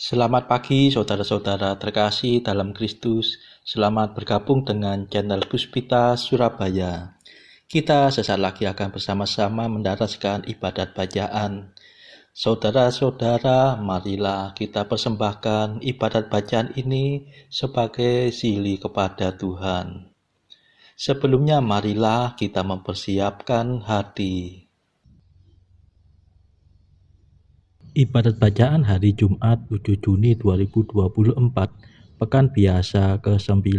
Selamat pagi saudara-saudara terkasih dalam Kristus. Selamat bergabung dengan channel Puspita Surabaya. Kita sesaat lagi akan bersama-sama mendaraskan ibadat bacaan. Saudara-saudara, marilah kita persembahkan ibadat bacaan ini sebagai sili kepada Tuhan. Sebelumnya marilah kita mempersiapkan hati. Ibadat bacaan hari Jumat 7 Juni 2024, Pekan Biasa ke-9,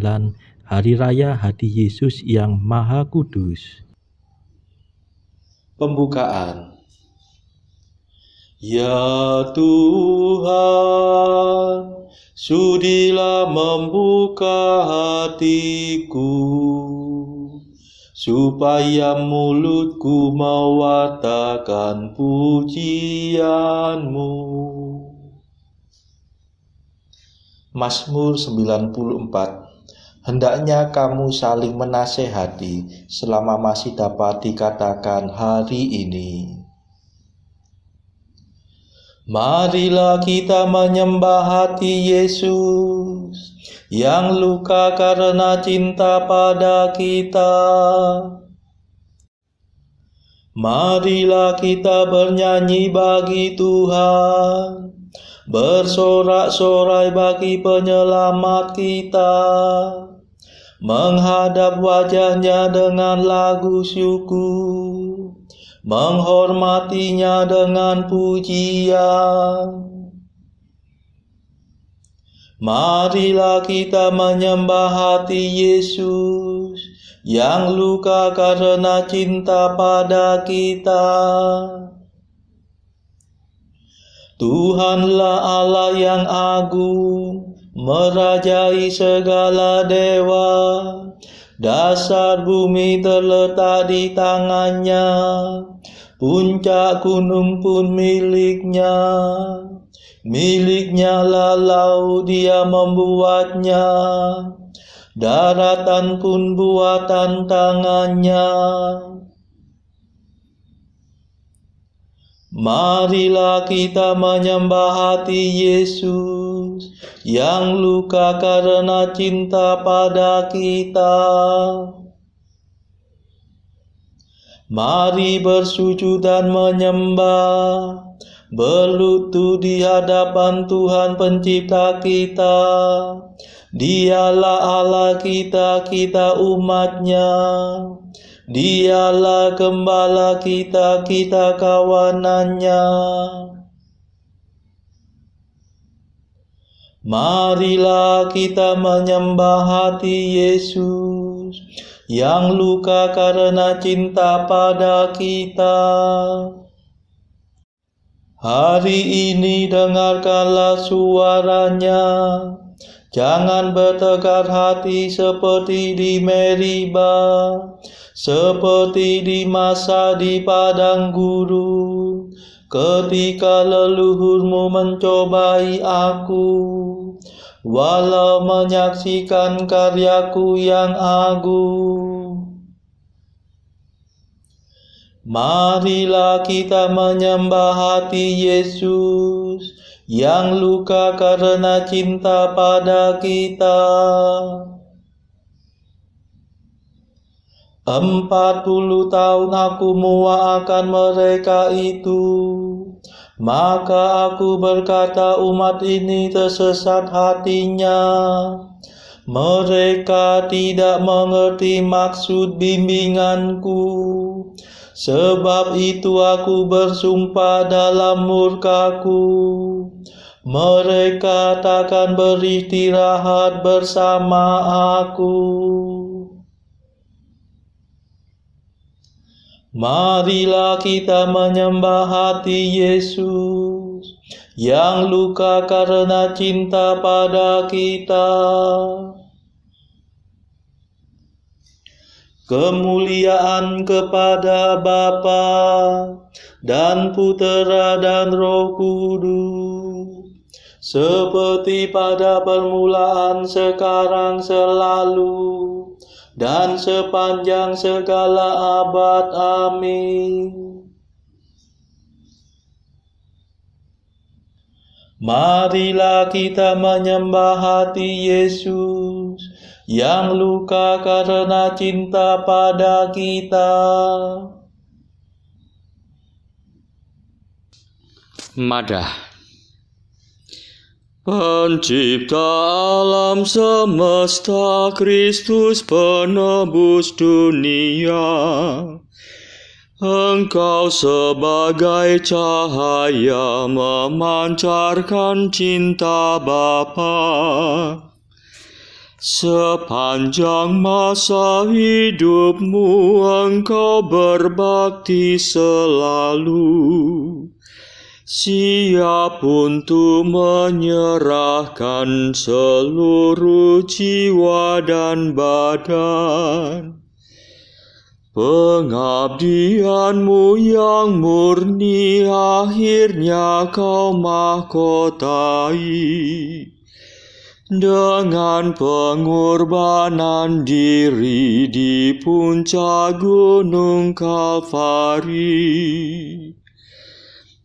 Hari Raya Hadi Yesus yang Maha Kudus. Pembukaan. Ya Tuhan, sudilah membuka hatiku, supaya mulutku mewartakan pujian-Mu. Mazmur 94. Hendaknya kamu saling menasehati selama masih dapat dikatakan hari ini. Marilah kita menyembah hati Yesus yang luka karena cinta pada kita. Marilah kita bernyanyi bagi Tuhan, bersorak-sorai bagi penyelamat kita, menghadap wajahnya dengan lagu syukur, menghormatinya dengan pujian. Marilah kita menyembah hati Yesus yang luka karena cinta pada kita. Tuhanlah Allah yang agung, merajai segala dewa. Dasar bumi terletak di tangannya, puncak gunung pun miliknya. Miliknya lah laut, dia membuatnya, daratan pun buatan tangannya. Marilah kita menyembah hati Yesus yang luka karena cinta pada kita. Mari bersujud dan menyembah, berlutut di hadapan Tuhan pencipta kita. Dialah Allah kita, kita umatnya. Dialah gembala kita, kita kawanannya. Marilah kita menyembah hati Yesus yang luka karena cinta pada kita. Hari ini dengarkanlah suaranya, jangan bertekad hati seperti di Meriba, seperti di masa di padang gurun, ketika leluhurmu mencobai aku, walau menyaksikan karyaku yang agung. Marilah kita menyembah hati Yesus yang luka karena cinta pada kita. 40 tahun aku muak akan mereka itu, maka aku berkata umat ini tersesat hatinya. Mereka tidak mengerti maksud bimbinganku. Sebab itu aku bersumpah dalam murkaku, mereka takkan beristirahat bersama aku. Marilah kita menyembah hati Yesus yang luka karena cinta pada kita. Kemuliaan kepada Bapa dan Putera dan Roh Kudus, seperti pada permulaan, sekarang, selalu, dan sepanjang segala abad. Amin. Marilah kita menyembah hati Yesus yang luka karena cinta pada kita. Madah. Pencipta alam semesta, Kristus penebus dunia, Engkau sebagai cahaya memancarkan cinta Bapa. Sepanjang masa hidupmu Engkau berbakti selalu, siap untuk menyerahkan seluruh jiwa dan badan. Pengabdianmu yang murni akhirnya kau mahkotai dengan pengorbanan diri di puncak gunung Kalvari.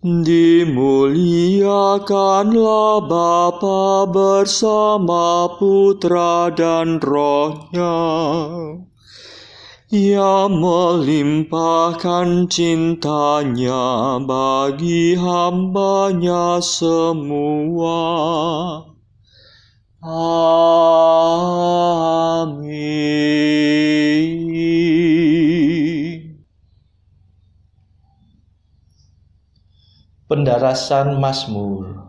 Dimuliakanlah Bapa bersama Putra dan Roh-Nya, yang melimpahkan cintanya bagi hamba-Nya semua. Amin. Pendarasan Mazmur.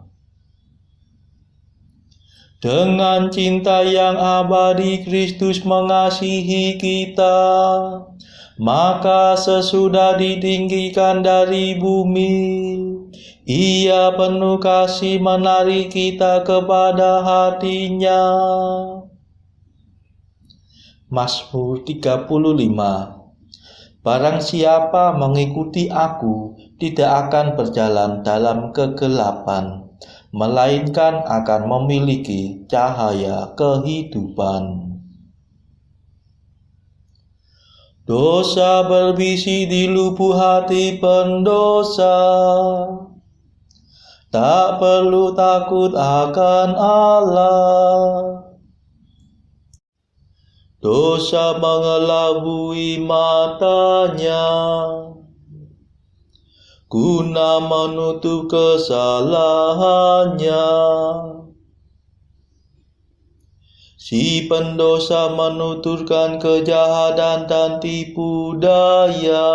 Dengan cinta yang abadi Kristus mengasihi kita, maka sesudah ditinggikan dari bumi, Ia penuh kasih menarik kita kepada hati-Nya. Mazmur 35. Barang siapa mengikuti aku tidak akan berjalan dalam kegelapan, melainkan akan memiliki cahaya kehidupan. Dosa berbisi di lubuk hati pendosa, tak perlu takut akan Allah. Dosa mengelabui matanya, guna menutup kesalahannya. Si pendosa menuturkan kejahatan dan tipu daya,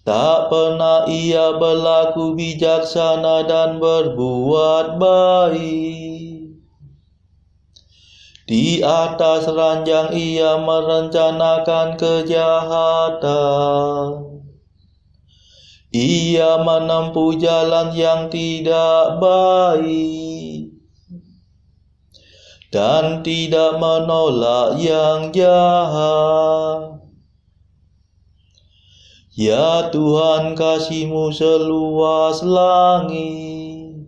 tak pernah ia berlaku bijaksana dan berbuat baik. Di atas ranjang ia merencanakan kejahatan. Ia menempuh jalan yang tidak baik dan tidak menolak yang jahat. Ya Tuhan, kasih-Mu seluas langit,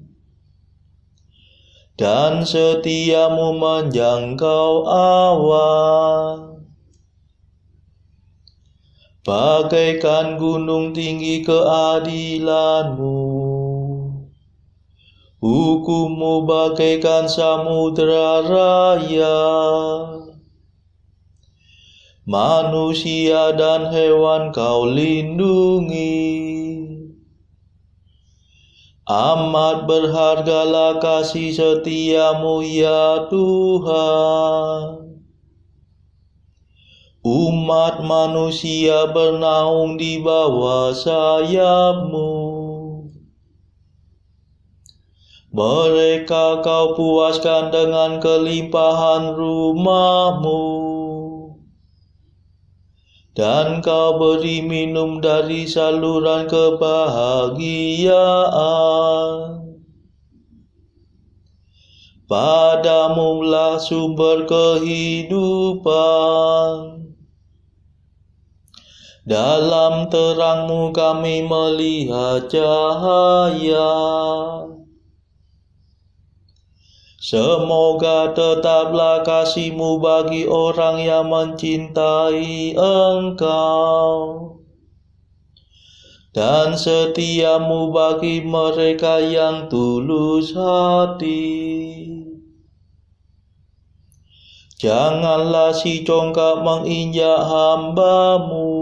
dan setia-Mu menjangkau awan. Bagaikan gunung tinggi keadilan-Mu, hukum-Mu bagaikan samudera raya. Manusia dan hewan Kau lindungi. Amat berhargalah kasih setia-Mu ya Tuhan. Umat manusia bernaung di bawah sayap-Mu. Mereka Kau puaskan dengan kelimpahan rumah-Mu, dan Kau beri minum dari saluran kebahagiaan. Padamu lah sumber kehidupan. Dalam terang-Mu kami melihat cahaya. Semoga tetaplah kasih-Mu bagi orang yang mencintai Engkau, dan setiamu bagi mereka yang tulus hati. Janganlah si congkak menginjak hamba-Mu.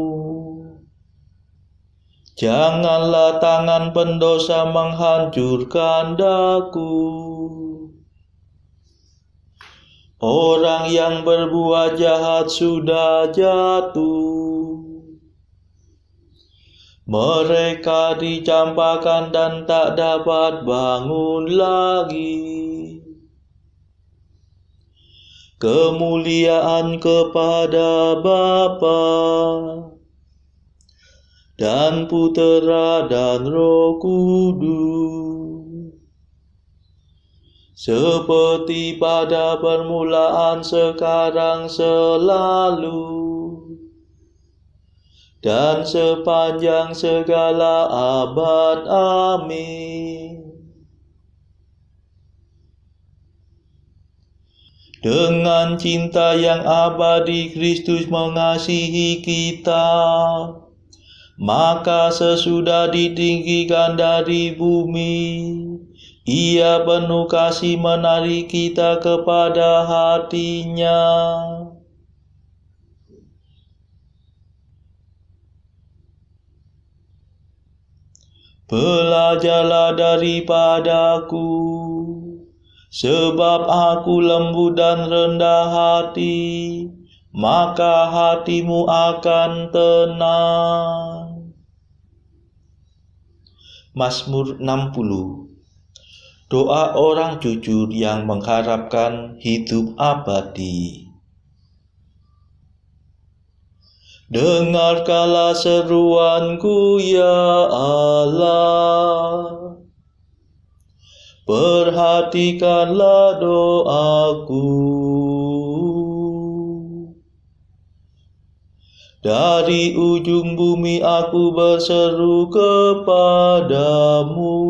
Janganlah tangan pendosa menghancurkan daku. Orang yang berbuat jahat sudah jatuh. Mereka dicampakkan dan tak dapat bangun lagi. Kemuliaan kepada Bapa dan Putera dan Roh Kudus, seperti pada permulaan, sekarang, selalu, dan sepanjang segala abad. Amin. Dengan cinta yang abadi Kristus mengasihi kita, maka sesudah ditinggikan dari bumi, Ia penuh kasih menarik kita kepada hati-Nya. Belajarlah daripadaku, sebab aku lembut dan rendah hati, maka hatimu akan tenang. Mazmur 60. Doa orang jujur yang mengharapkan hidup abadi. Dengarkanlah seruanku, ya Allah. Perhatikanlah doaku. Dari ujung bumi aku berseru kepadamu,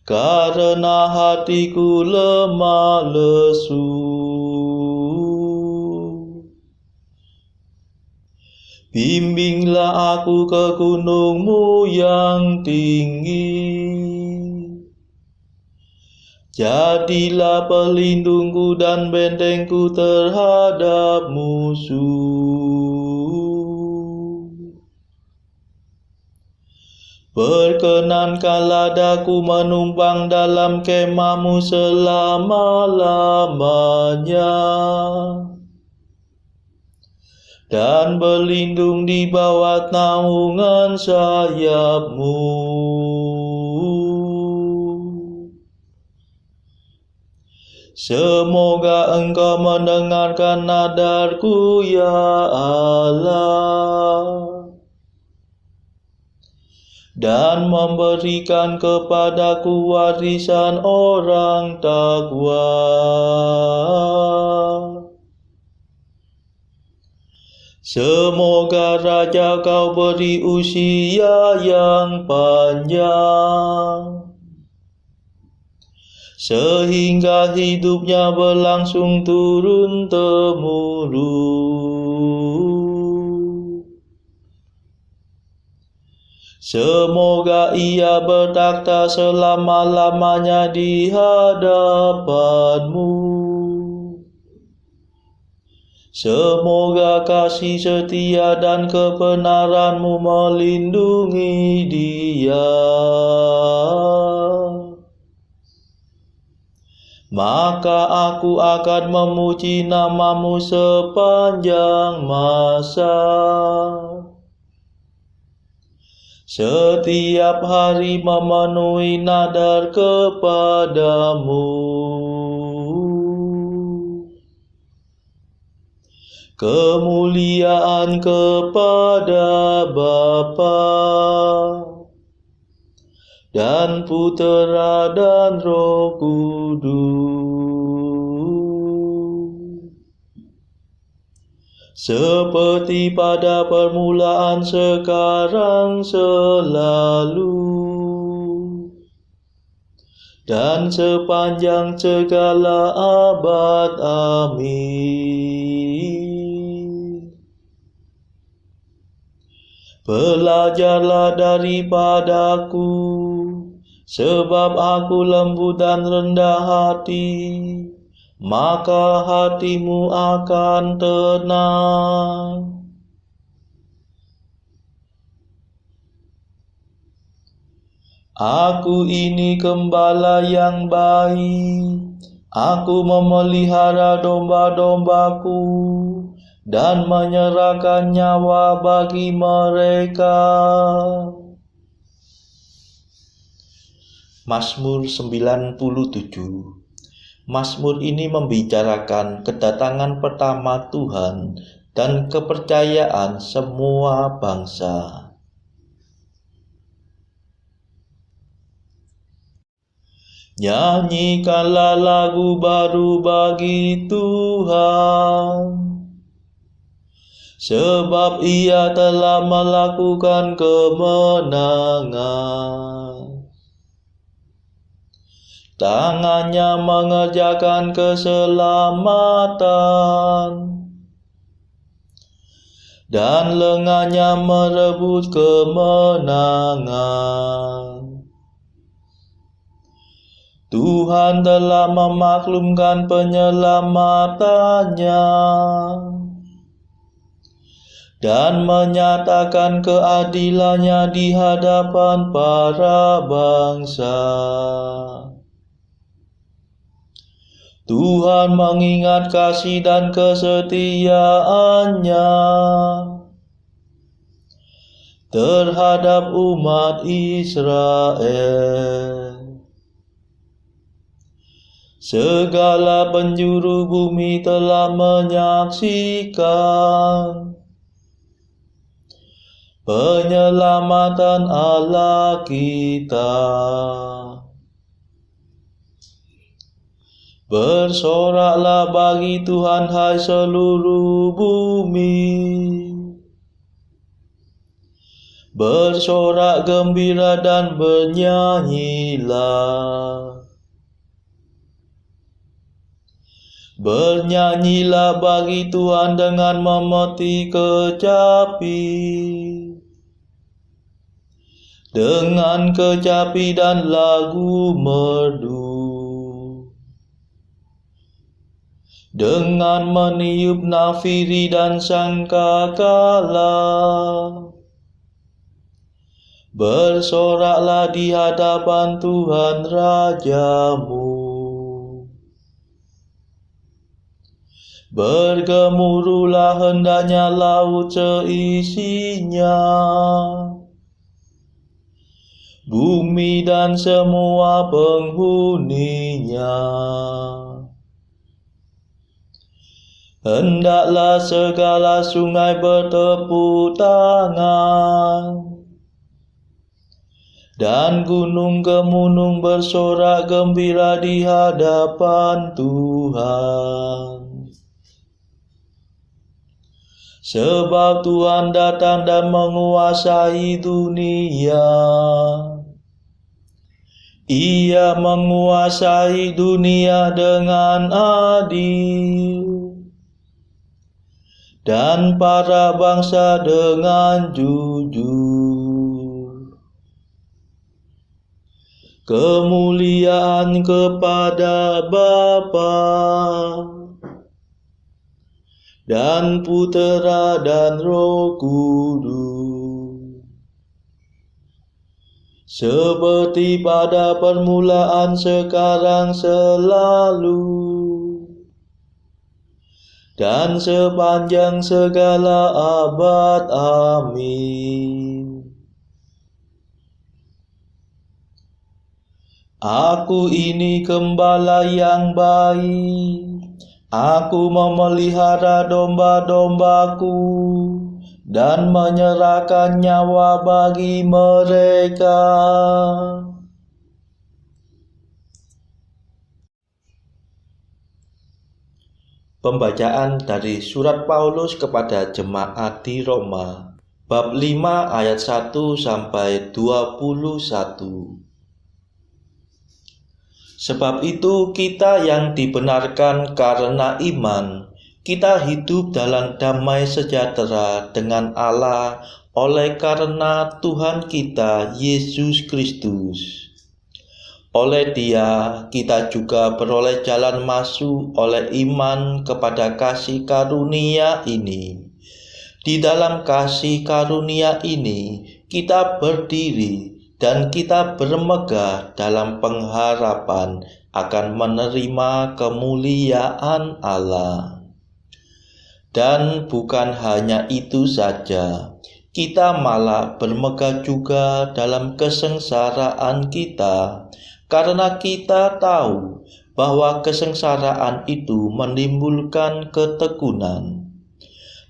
karena hatiku lemah lesu. Bimbinglah aku ke gunung-Mu yang tinggi. Jadilah pelindungku dan bentengku terhadap musuh. Perkenankanlah daku menumpang dalam kemah-Mu selama-lamanya, dan berlindung di bawah naungan sayap-Mu. Semoga Engkau mendengarkan nadarku, ya Allah, dan memberikan kepadaku warisan orang takwa. Semoga Raja Kau beri usia yang panjang, sehingga hidupnya berlangsung turun-temurun. Semoga Ia bertakhta selama-lamanya di hadapan-Mu. Semoga kasih setia dan kebenaran-Mu melindungi dia. Maka aku akan memuji nama-Mu sepanjang masa. Setiap hari memenuhi nadar kepada-Mu. Kemuliaan kepada Bapa dan Putera dan Roh Kudus, seperti pada permulaan, sekarang, selalu, dan sepanjang segala abad. Amin. Belajarlah daripadaku, sebab aku lembut dan rendah hati, maka hatimu akan tenang. Aku ini gembala yang baik, aku memelihara domba-dombaku dan menyerahkan nyawa bagi mereka. Mazmur 97. Mazmur ini membicarakan kedatangan pertama Tuhan dan kepercayaan semua bangsa. Nyanyikanlah lagu baru bagi Tuhan, sebab Ia telah melakukan kemenangan. Tangannya mengerjakan keselamatan, dan lengannya merebut kemenangan. Tuhan telah memaklumkan penyelamatannya dan menyatakan keadilannya di hadapan para bangsa. Tuhan mengingat kasih dan kesetiaannya terhadap umat Israel. Segala penjuru bumi telah menyaksikan penyelamatan Allah kita. Bersoraklah bagi Tuhan, hai seluruh bumi. Bersorak gembira dan bernyanyilah. Bernyanyilah bagi Tuhan dengan memetik kecapi. Dengan kecapi dan lagu merdu. Dengan meniup nafiri dan sangkakala. Bersoraklah di hadapan Tuhan Rajamu. Bergemuruhlah hendaknya laut seisinya, bumi dan semua penghuninya. Hendaklah segala sungai bertepuk tangan, dan gunung-gunung bersorak gembira di hadapan Tuhan. Sebab Tuhan datang dan menguasai dunia. Ia menguasai dunia dengan adil, dan para bangsa dengan jujur. Kemuliaan kepada Bapa dan Putera dan Roh Kudus, seperti pada permulaan, sekarang, selalu, dan sepanjang segala abad. Amin. Aku ini gembala yang baik, aku memelihara domba-dombaku dan menyerahkan nyawa bagi mereka. Pembacaan dari surat Paulus kepada jemaat di Roma, bab 5 ayat 1 sampai 21. Sebab itu kita yang dibenarkan karena iman, kita hidup dalam damai sejahtera dengan Allah oleh karena Tuhan kita Yesus Kristus. Oleh Dia, kita juga beroleh jalan masuk oleh iman kepada kasih karunia ini. Di dalam kasih karunia ini, kita berdiri dan kita bermegah dalam pengharapan akan menerima kemuliaan Allah. Dan bukan hanya itu saja, kita malah bermegah juga dalam kesengsaraan kita, karena kita tahu bahwa kesengsaraan itu menimbulkan ketekunan,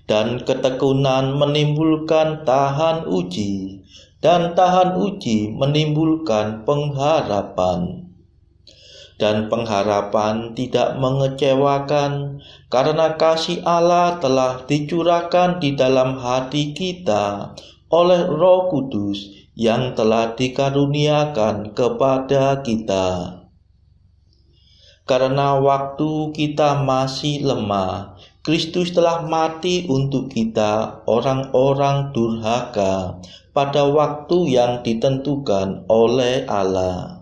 dan ketekunan menimbulkan tahan uji, dan tahan uji menimbulkan pengharapan. Dan pengharapan tidak mengecewakan, karena kasih Allah telah dicurahkan di dalam hati kita oleh Roh Kudus yang telah dikaruniakan kepada kita. Karena waktu kita masih lemah, Kristus telah mati untuk kita, orang-orang durhaka, pada waktu yang ditentukan oleh Allah.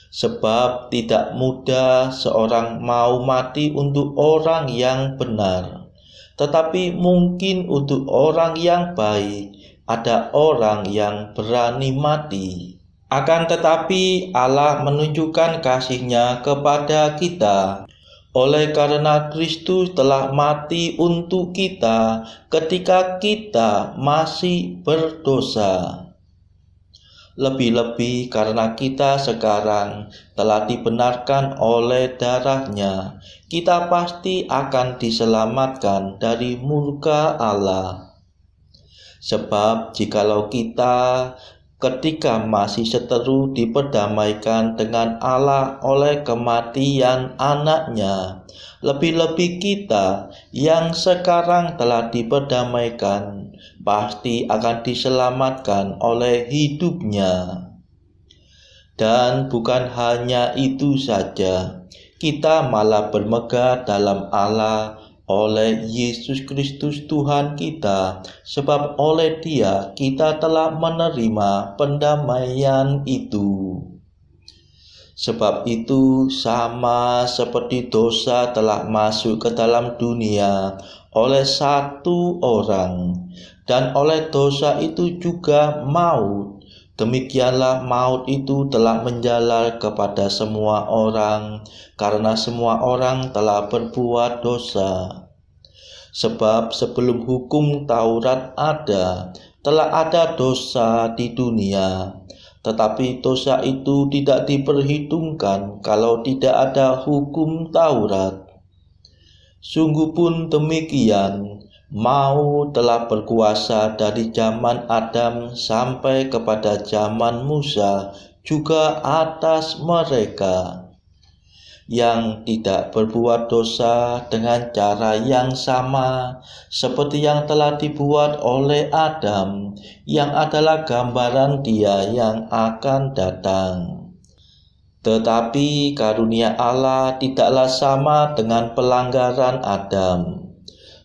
Sebab tidak mudah seorang mau mati untuk orang yang benar, tetapi mungkin untuk orang yang baik ada orang yang berani mati. Akan tetapi Allah menunjukkan kasih-Nya kepada kita, oleh karena Kristus telah mati untuk kita ketika kita masih berdosa. Lebih-lebih karena kita sekarang telah dibenarkan oleh darah-Nya, kita pasti akan diselamatkan dari murka Allah. Sebab jikalau kita ketika masih seteru diperdamaikan dengan Allah oleh kematian Anak-Nya, lebih-lebih kita yang sekarang telah diperdamaikan pasti akan diselamatkan oleh hidup-Nya. Dan bukan hanya itu saja, kita malah bermegah dalam Allah oleh Yesus Kristus Tuhan kita, sebab oleh Dia kita telah menerima pendamaian itu. Sebab itu sama seperti dosa telah masuk ke dalam dunia oleh satu orang, dan oleh dosa itu juga maut, demikianlah maut itu telah menjalar kepada semua orang, karena semua orang telah berbuat dosa. Sebab sebelum hukum Taurat ada, telah ada dosa di dunia, tetapi dosa itu tidak diperhitungkan kalau tidak ada hukum Taurat. Sungguh pun demikian, maut telah berkuasa dari zaman Adam sampai kepada zaman Musa, juga atas mereka yang tidak berbuat dosa dengan cara yang sama seperti yang telah dibuat oleh Adam, yang adalah gambaran Dia yang akan datang. Tetapi karunia Allah tidaklah sama dengan pelanggaran Adam.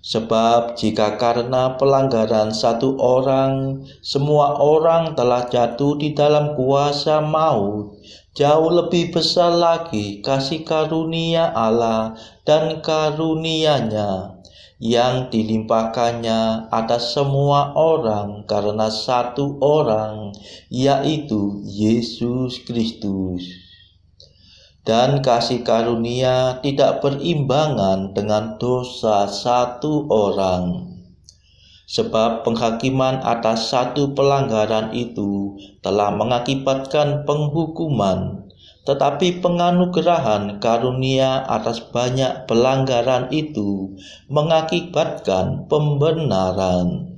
Sebab jika karena pelanggaran satu orang, semua orang telah jatuh di dalam kuasa maut, jauh lebih besar lagi kasih karunia Allah dan karunia-Nya yang dilimpahkannya atas semua orang karena satu orang, yaitu Yesus Kristus. Dan kasih karunia tidak berimbangan dengan dosa satu orang. Sebab penghakiman atas satu pelanggaran itu telah mengakibatkan penghukuman, tetapi penganugerahan karunia atas banyak pelanggaran itu mengakibatkan pembenaran.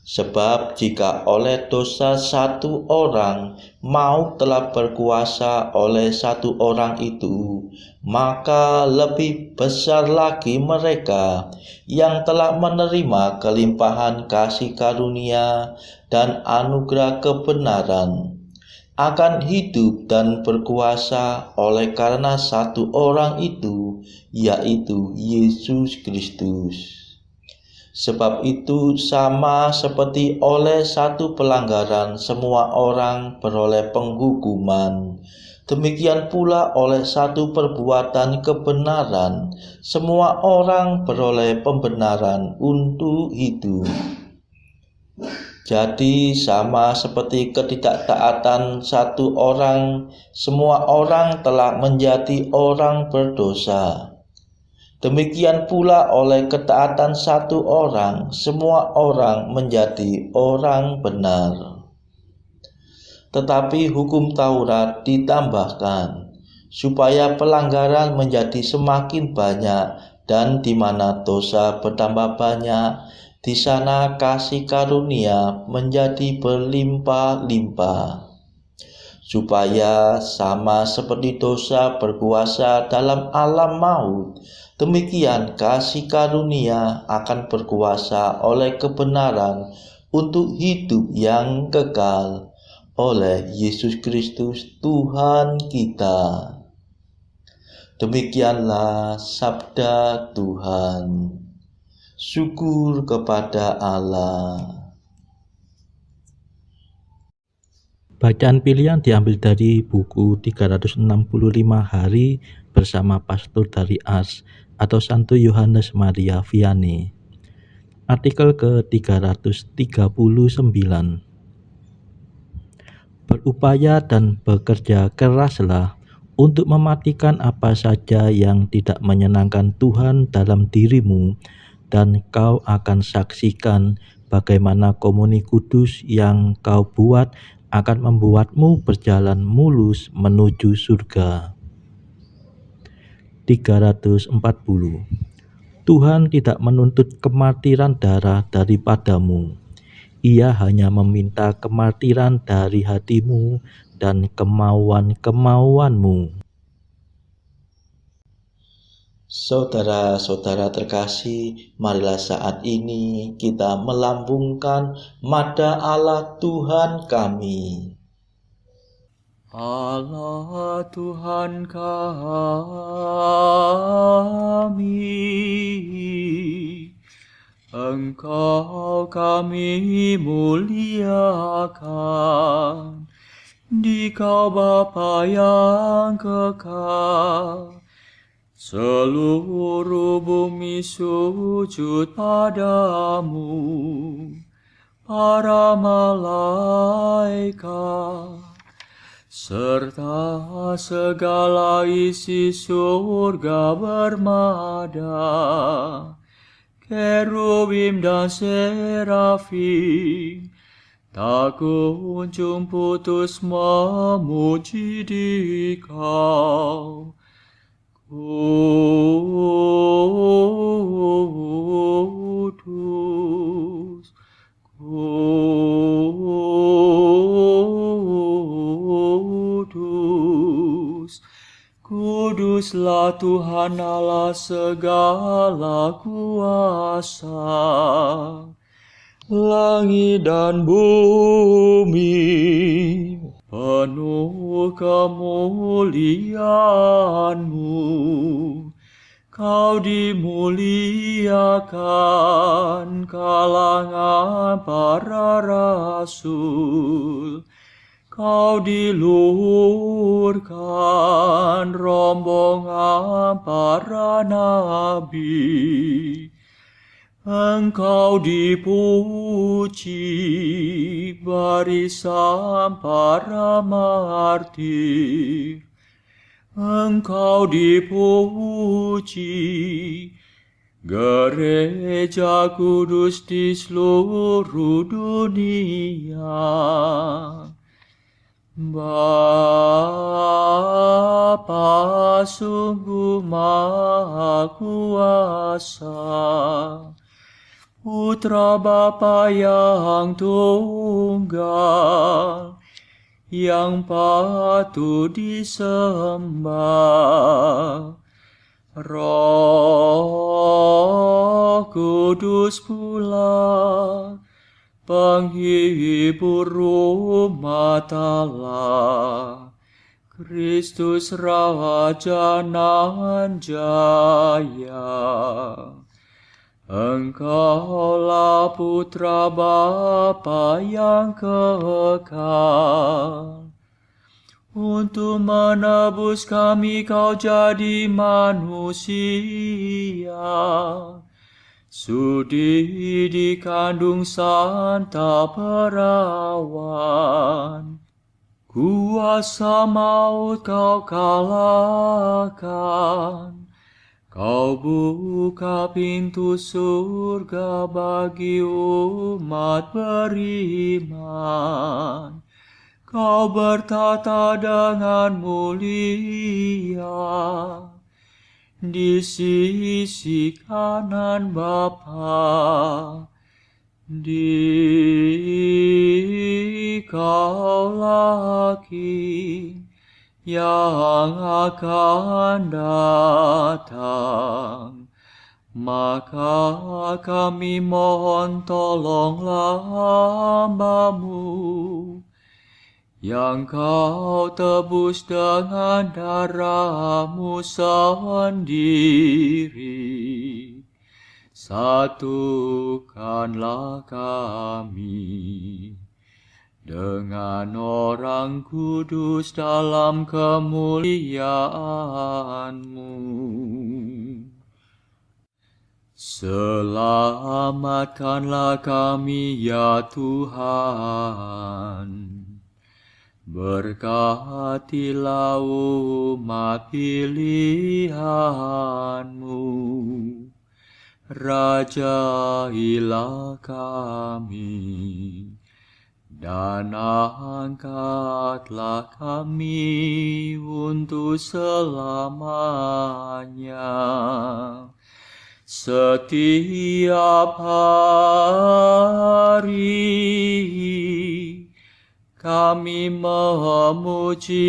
Sebab jika oleh dosa satu orang maut telah berkuasa oleh satu orang itu, maka lebih besar lagi mereka yang telah menerima kelimpahan kasih karunia dan anugerah kebenaran akan hidup dan berkuasa oleh karena satu orang itu, yaitu Yesus Kristus. Sebab itu sama seperti oleh satu pelanggaran semua orang beroleh penghukuman, demikian pula oleh satu perbuatan kebenaran semua orang beroleh pembenaran untuk hidup. Jadi sama seperti ketidaktaatan satu orang, semua orang telah menjadi orang berdosa. Demikian pula oleh ketaatan satu orang, semua orang menjadi orang benar. Tetapi hukum Taurat ditambahkan, supaya pelanggaran menjadi semakin banyak, dan di mana dosa bertambah banyak, di sana kasih karunia menjadi berlimpah-limpah. Supaya sama seperti dosa berkuasa dalam alam maut, demikian kasih karunia akan berkuasa oleh kebenaran untuk hidup yang kekal oleh Yesus Kristus Tuhan kita. Demikianlah sabda Tuhan. Syukur kepada Allah. Bacaan pilihan diambil dari buku 365 Hari bersama Pastor dari Ars atau Santo Yohanes Maria Vianney. Artikel ke-339. Berupaya dan bekerja keraslah untuk mematikan apa saja yang tidak menyenangkan Tuhan dalam dirimu, dan kau akan saksikan bagaimana komuni kudus yang kau buat akan membuatmu berjalan mulus menuju surga. 340. Tuhan tidak menuntut kemartiran darah daripadamu. Ia hanya meminta kemartiran dari hatimu dan kemauan-kemauanmu. Saudara-saudara terkasih, marilah saat ini kita melambungkan Mada Allah Tuhan kami. Allah Tuhan kami, Engkau kami muliakan, Dikau Bapa yang kekal. Seluruh bumi sujud padamu, para malaikat, serta segala isi surga bermada, kerubim dan serafim, tak kunjung putus memuji Dikau. Kudus, kudus, kuduslah Tuhan Allah segala kuasa. Langit dan bumi penuh kemuliaan-Mu. Kau dimuliakan kalangan para rasul. Kau diluhurkan rombongan para nabi. Engkau dipuji barisan para martir. Engkau dipuji gereja kudus di seluruh dunia. Bapa sungguh Maha Kuasa, Putra Bapa yang tunggal, yang patut disembah. Roh Kudus pula, penghibur umat Allah, Kristus Raja nan jaya, Engkaulah Putra Bapa yang kekal. Untuk menebus kami kau jadi manusia, sudi dikandung Santa Perawan. Kuasa maut kau kalahkan, kau buka pintu surga bagi umat beriman. Kau bertata dengan mulia di sisi kanan Bapa. Dikaulah King yang akan datang, maka kami mohon tolonglah hamba-Mu yang kau tebus dengan darah-Mu sendiri. Satukanlah kami dengan orang kudus dalam kemuliaan-Mu. Selamatkanlah kami ya Tuhan. Berkatilah umat pilihan-Mu. Rajailah kami, dan angkatlah kami untuk selamanya. Setiap hari kami memuji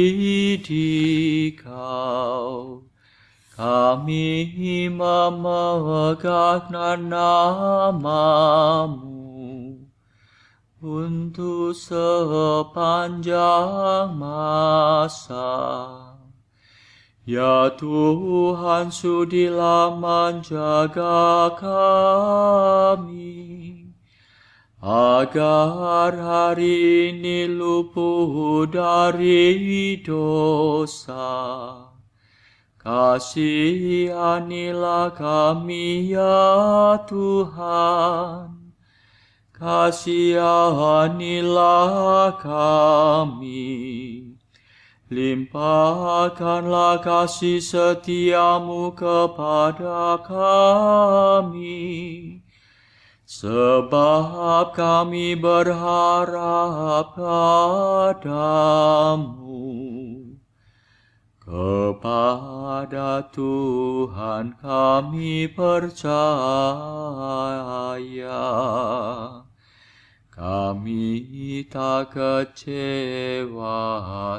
Dikau, kami memegang nama-Mu untuk sepanjang masa. Ya Tuhan, sudilah menjaga kami, agar hari ini luput dari dosa. Kasihanilah kami ya Tuhan, kasihanilah kami. Limpahkanlah kasih setia-Mu kepada kami, sebab kami berharap padamu. Kepada Tuhan kami percaya, kami tak kecewa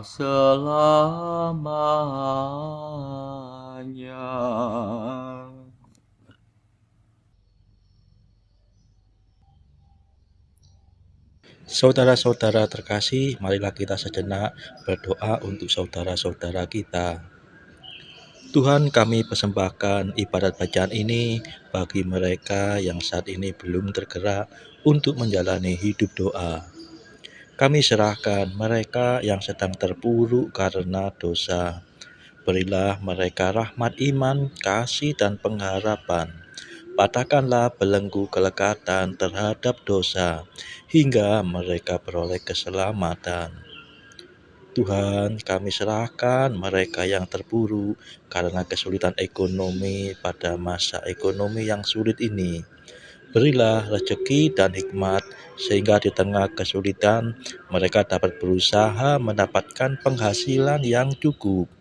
selamanya. Saudara-saudara terkasih, marilah kita sejenak berdoa untuk saudara-saudara kita. Tuhan, kami persembahkan ibadat bacaan ini bagi mereka yang saat ini belum tergerak untuk menjalani hidup doa. Kami serahkan mereka yang sedang terpuruk karena dosa. Berilah mereka rahmat iman, kasih, dan pengharapan. Patahkanlah belenggu kelekatan terhadap dosa, hingga mereka beroleh keselamatan. Tuhan, kami serahkan mereka yang terpuruk karena kesulitan ekonomi pada masa ekonomi yang sulit ini. Berilah rezeki dan hikmat, sehingga di tengah kesulitan mereka dapat berusaha mendapatkan penghasilan yang cukup.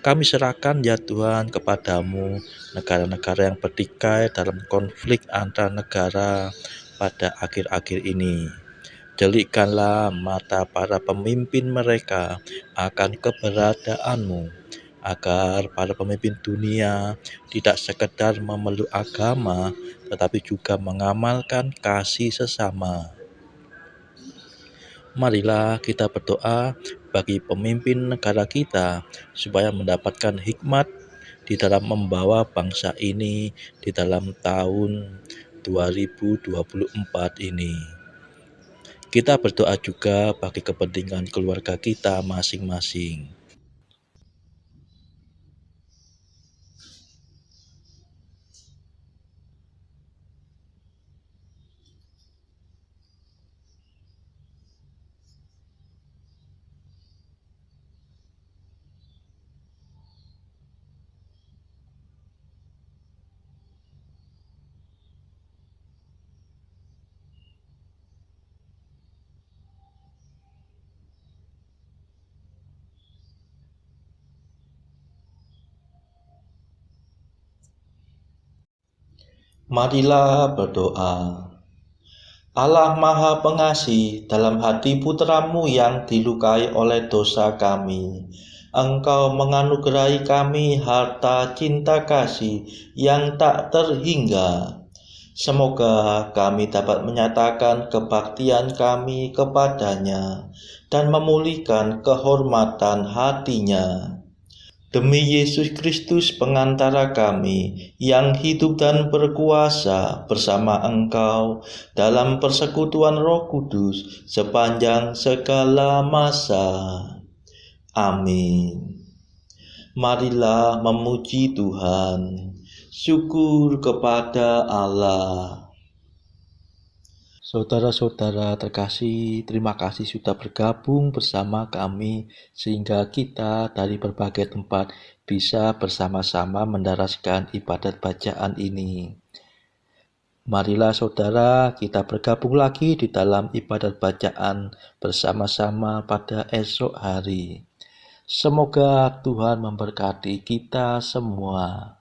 Kami serahkan ya Tuhan kepadamu negara-negara yang bertikai dalam konflik antar negara pada akhir-akhir ini. Delikkanlah mata para pemimpin mereka akan keberadaanmu, agar para pemimpin dunia tidak sekedar memeluk agama, tetapi juga mengamalkan kasih sesama. Marilah kita berdoa bagi pemimpin negara kita supaya mendapatkan hikmat di dalam membawa bangsa ini di dalam tahun 2024 ini. Kita berdoa juga bagi kepentingan keluarga kita masing-masing. Marilah berdoa. Allah Maha Pengasih, dalam hati putramu yang dilukai oleh dosa kami, Engkau menganugerahi kami harta cinta kasih yang tak terhingga. Semoga kami dapat menyatakan kebaktian kami kepadanya dan memulihkan kehormatan hatinya. Demi Yesus Kristus pengantara kami yang hidup dan berkuasa bersama Engkau dalam persekutuan Roh Kudus sepanjang segala masa. Amin. Marilah memuji Tuhan. Syukur kepada Allah. Saudara-saudara terkasih, terima kasih sudah bergabung bersama kami sehingga kita dari berbagai tempat bisa bersama-sama mendaraskan ibadat bacaan ini. Marilah saudara kita bergabung lagi di dalam ibadat bacaan bersama-sama pada esok hari. Semoga Tuhan memberkati kita semua.